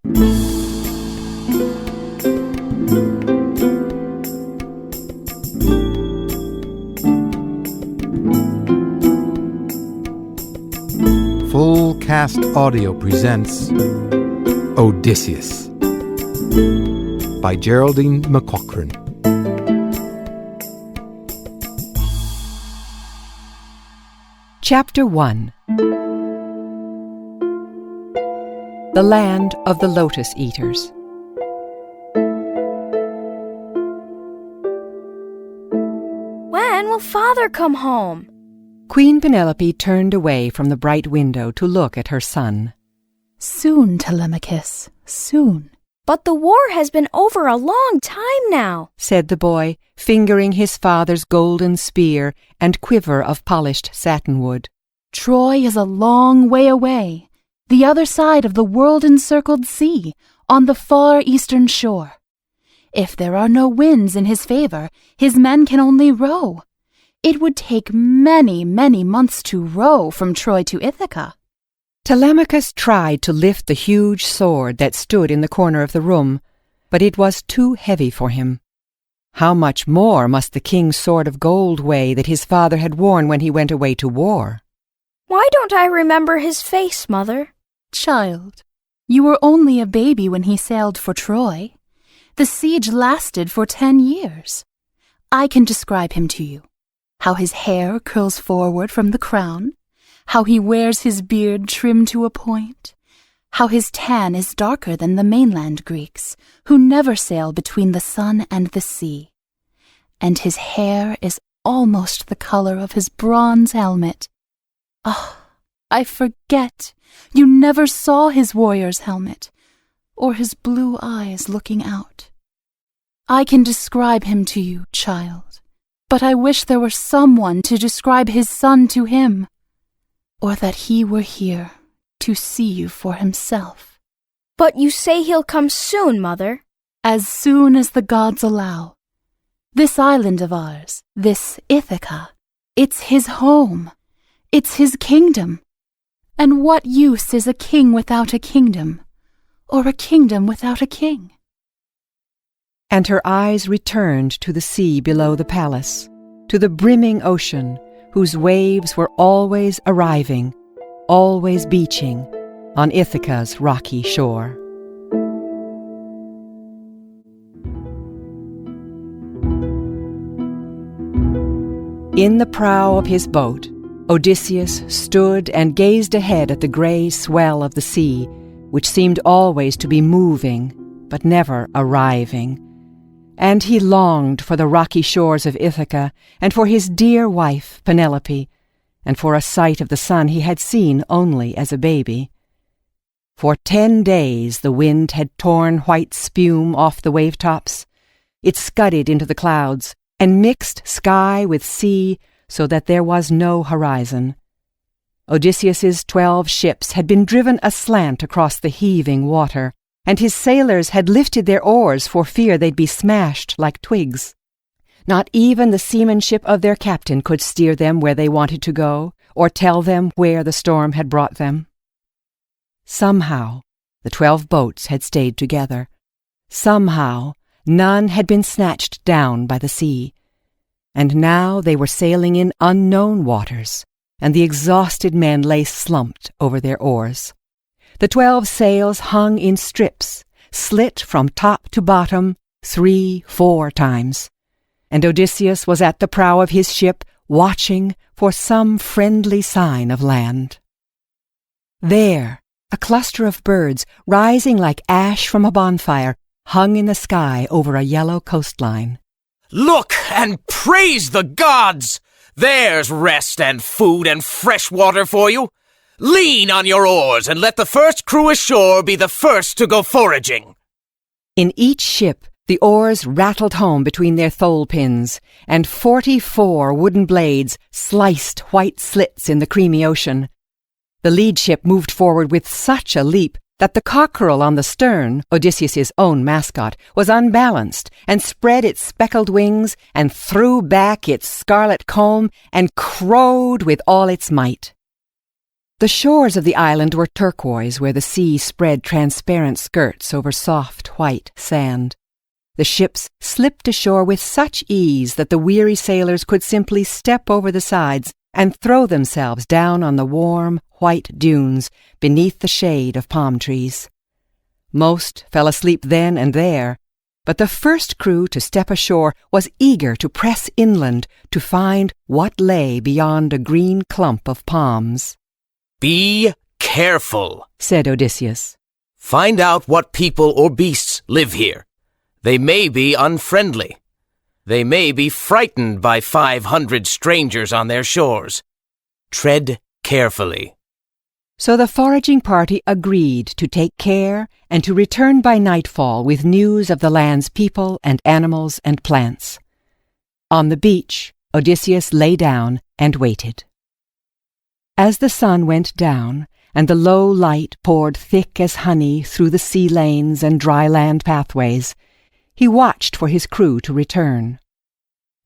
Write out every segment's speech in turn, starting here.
Full Cast Audio presents Odysseus by Geraldine McCaughrean. Chapter 1. The Land of the Lotus Eaters. When will Father come home? Queen Penelope turned away from the bright window to look at her son. Soon, Telemachus, soon. But the war has been over a long time now, said the boy, fingering his father's golden spear and quiver of polished satinwood. Troy is a long way away, the other side of the world-encircled sea, on the far eastern shore. If there are no winds in his favor, his men can only row. It would take many, many months to row from Troy to Ithaca. Telemachus tried to lift the huge sword that stood in the corner of the room, but it was too heavy for him. How much more must the king's sword of gold weigh that his father had worn when he went away to war? Why don't I remember his face, Mother? Child, you were only a baby when he sailed for Troy. The siege lasted for 10 years. I can describe him to you. How his hair curls forward from the crown, how he wears his beard trimmed to a point, how his tan is darker than the mainland Greeks, who never sail between the sun and the sea, and his hair is almost the color of his bronze helmet. Ah, I forget, you never saw his warrior's helmet, or his blue eyes looking out. I can describe him to you, child. But I wish there were someone to describe his son to him, or that he were here to see you for himself. But you say he'll come soon, Mother. As soon as the gods allow. This island of ours, this Ithaca, it's his home. It's his kingdom. And what use is a king without a kingdom, or a kingdom without a king? And her eyes returned to the sea below the palace, to the brimming ocean, whose waves were always arriving, always beaching, on Ithaca's rocky shore. In the prow of his boat, Odysseus stood and gazed ahead at the grey swell of the sea, which seemed always to be moving, but never arriving. And he longed for the rocky shores of Ithaca, and for his dear wife, Penelope, and for a sight of the sun he had seen only as a baby. For 10 days the wind had torn white spume off the wave-tops. It scudded into the clouds, and mixed sky with sea, so that there was no horizon. Odysseus's 12 ships had been driven aslant across the heaving water, and his sailors had lifted their oars for fear they'd be smashed like twigs. Not even the seamanship of their captain could steer them where they wanted to go, or tell them where the storm had brought them. Somehow, the 12 boats had stayed together. Somehow, none had been snatched down by the sea. And now they were sailing in unknown waters, and the exhausted men lay slumped over their oars. The 12 sails hung in strips, slit from top to bottom 3-4 times, and Odysseus was at the prow of his ship, watching for some friendly sign of land. There, a cluster of birds, rising like ash from a bonfire, hung in the sky over a yellow coastline. Look and praise the gods! There's rest and food and fresh water for you. Lean on your oars and let the first crew ashore be the first to go foraging. In each ship, the oars rattled home between their thole pins, and 44 wooden blades sliced white slits in the creamy ocean. The lead ship moved forward with such a leap that the cockerel on the stern, Odysseus's own mascot, was unbalanced and spread its speckled wings and threw back its scarlet comb and crowed with all its might. The shores of the island were turquoise where the sea spread transparent skirts over soft white sand. The ships slipped ashore with such ease that the weary sailors could simply step over the sides and throw themselves down on the warm, white dunes beneath the shade of palm trees. Most fell asleep then and there, but the first crew to step ashore was eager to press inland to find what lay beyond a green clump of palms. Be careful, said Odysseus. Find out what people or beasts live here. They may be unfriendly. They may be frightened by 500 strangers on their shores. Tread carefully. So the foraging party agreed to take care and to return by nightfall with news of the land's people and animals and plants. On the beach, Odysseus lay down and waited. As the sun went down, and the low light poured thick as honey through the sea lanes and dry land pathways, he watched for his crew to return.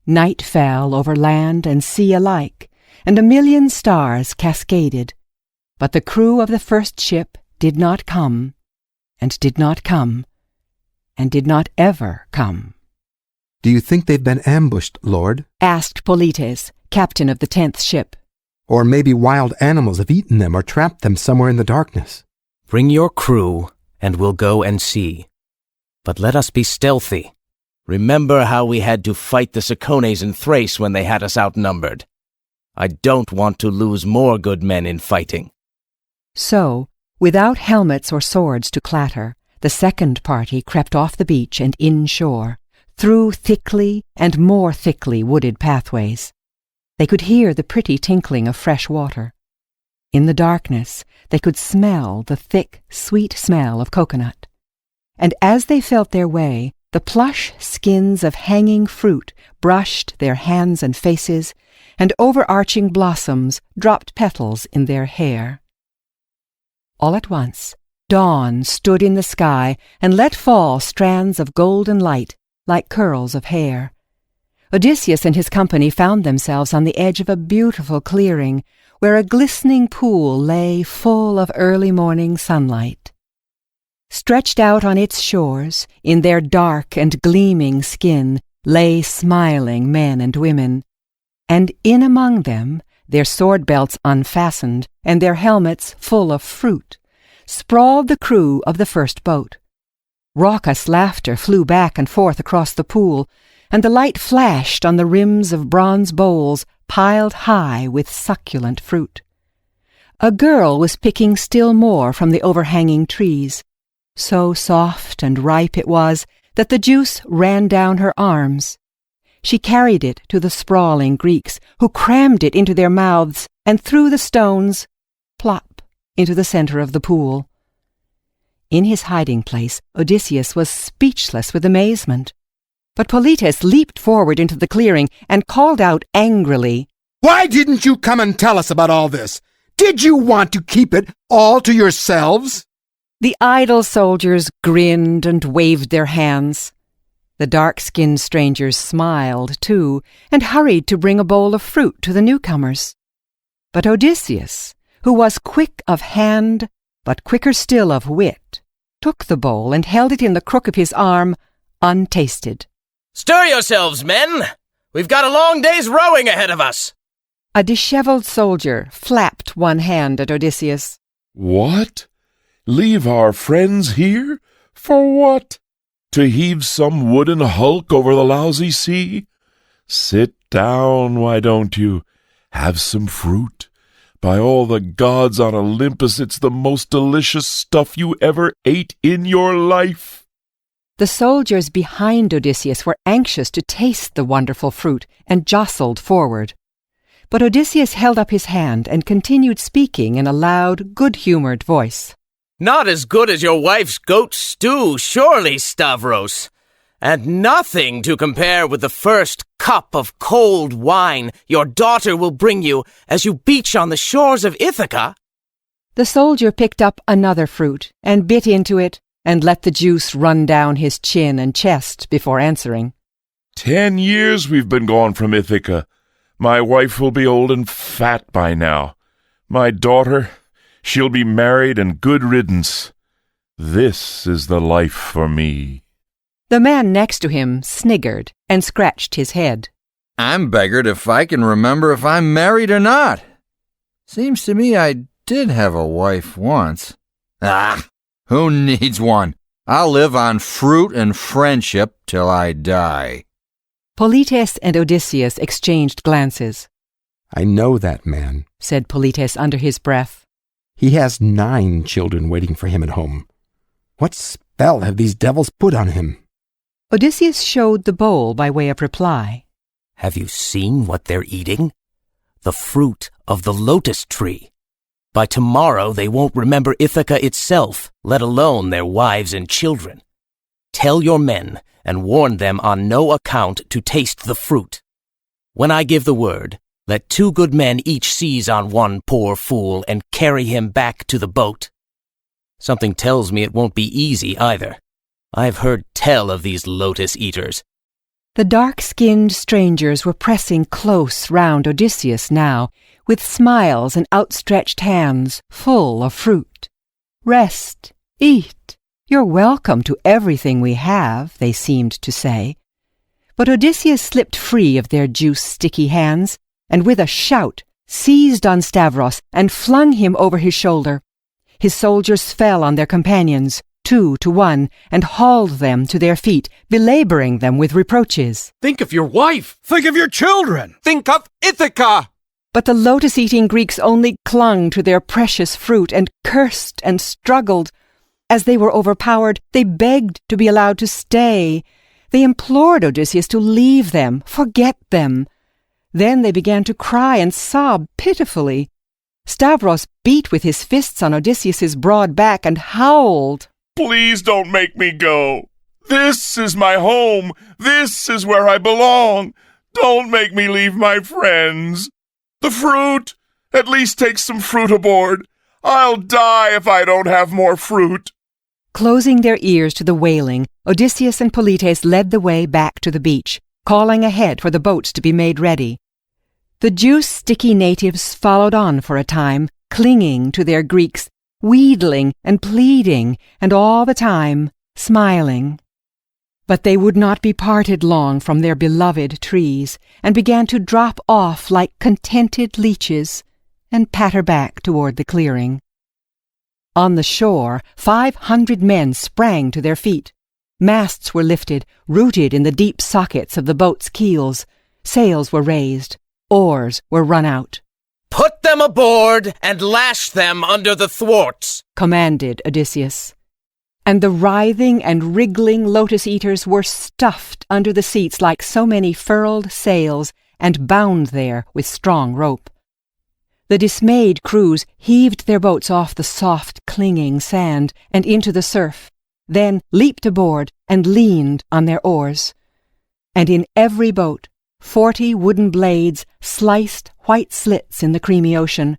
Night fell over land and sea alike, and a million stars cascaded, but the crew of the first ship did not come, and did not come, and did not ever come. Do you think they've been ambushed, Lord? Asked Polites, captain of the 10th ship. Or maybe wild animals have eaten them or trapped them somewhere in the darkness. Bring your crew, and we'll go and see. But let us be stealthy. Remember how we had to fight the Cicones in Thrace when they had us outnumbered. I don't want to lose more good men in fighting. So, without helmets or swords to clatter, the second party crept off the beach and inshore, through thickly and more thickly wooded pathways. They could hear the pretty tinkling of fresh water. In the darkness, they could smell the thick, sweet smell of coconut. And as they felt their way, the plush skins of hanging fruit brushed their hands and faces, and overarching blossoms dropped petals in their hair. All at once, dawn stood in the sky and let fall strands of golden light like curls of hair. Odysseus and his company found themselves on the edge of a beautiful clearing where a glistening pool lay full of early morning sunlight. Stretched out on its shores, in their dark and gleaming skin, lay smiling men and women, and in among them, their sword belts unfastened and their helmets full of fruit, sprawled the crew of the first boat. Raucous laughter flew back and forth across the pool, and the light flashed on the rims of bronze bowls piled high with succulent fruit. A girl was picking still more from the overhanging trees. So soft and ripe it was that the juice ran down her arms. She carried it to the sprawling Greeks, who crammed it into their mouths and threw the stones, plop, into the center of the pool. In his hiding place, Odysseus was speechless with amazement. But Polites leaped forward into the clearing and called out angrily, Why didn't you come and tell us about all this? Did you want to keep it all to yourselves? The idle soldiers grinned and waved their hands. The dark-skinned strangers smiled, too, and hurried to bring a bowl of fruit to the newcomers. But Odysseus, who was quick of hand, but quicker still of wit, took the bowl and held it in the crook of his arm, untasted. Stir yourselves, men! We've got a long day's rowing ahead of us! A disheveled soldier flapped one hand at Odysseus. What? Leave our friends here? For what? To heave some wooden hulk over the lousy sea? Sit down, why don't you? Have some fruit. By all the gods on Olympus, it's the most delicious stuff you ever ate in your life. The soldiers behind Odysseus were anxious to taste the wonderful fruit and jostled forward. But Odysseus held up his hand and continued speaking in a loud, good-humored voice. Not as good as your wife's goat stew, surely, Stavros. And nothing to compare with the first cup of cold wine your daughter will bring you as you beach on the shores of Ithaca. The soldier picked up another fruit and bit into it and let the juice run down his chin and chest before answering. 10 years we've been gone from Ithaca. My wife will be old and fat by now. My daughter, She'll be married and good riddance. This is the life for me. The man next to him sniggered and scratched his head. I'm beggared if I can remember if I'm married or not. Seems to me I did have a wife once. Ah, who needs one? I'll live on fruit and friendship till I die. Polites and Odysseus exchanged glances. I know that man, said Polites under his breath. He has 9 children waiting for him at home. What spell have these devils put on him? Odysseus showed the bowl by way of reply. Have you seen what they're eating? The fruit of the lotus tree. By tomorrow they won't remember Ithaca itself, let alone their wives and children. Tell your men and warn them on no account to taste the fruit. When I give the word, let 2 good men each seize on one poor fool and carry him back to the boat. Something tells me it won't be easy either. I've heard tell of these lotus eaters. The dark-skinned strangers were pressing close round Odysseus now, with smiles and outstretched hands full of fruit. Rest, eat, you're welcome to everything we have, they seemed to say. But Odysseus slipped free of their juice-sticky hands, and with a shout seized on Stavros and flung him over his shoulder. His soldiers fell on their companions, 2 to 1, and hauled them to their feet, belaboring them with reproaches. Think of your wife! Think of your children! Think of Ithaca! But the lotus-eating Greeks only clung to their precious fruit and cursed and struggled. As they were overpowered, they begged to be allowed to stay. They implored Odysseus to leave them, forget them. Then they began to cry and sob pitifully. Stavros beat with his fists on Odysseus's broad back and howled. Please don't make me go. This is my home. This is where I belong. Don't make me leave my friends. The fruit! At least take some fruit aboard. I'll die if I don't have more fruit. Closing their ears to the wailing, Odysseus and Polites led the way back to the beach, calling ahead for the boats to be made ready. The juice-sticky natives followed on for a time, clinging to their Greeks, wheedling and pleading, and all the time smiling. But they would not be parted long from their beloved trees, and began to drop off like contented leeches, and patter back toward the clearing. On the shore, 500 men sprang to their feet. Masts were lifted, rooted in the deep sockets of the boats' keels. Sails were raised. Oars were run out. Put them aboard and lash them under the thwarts, commanded Odysseus. And the writhing and wriggling lotus-eaters were stuffed under the seats like so many furled sails and bound there with strong rope. The dismayed crews heaved their boats off the soft, clinging sand and into the surf, then leaped aboard and leaned on their oars. And in every boat, 40 wooden blades sliced white slits in the creamy ocean.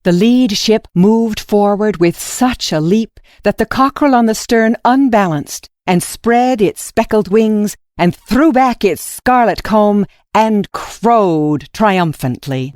The lead ship moved forward with such a leap that the cockerel on the stern unbalanced and spread its speckled wings and threw back its scarlet comb and crowed triumphantly.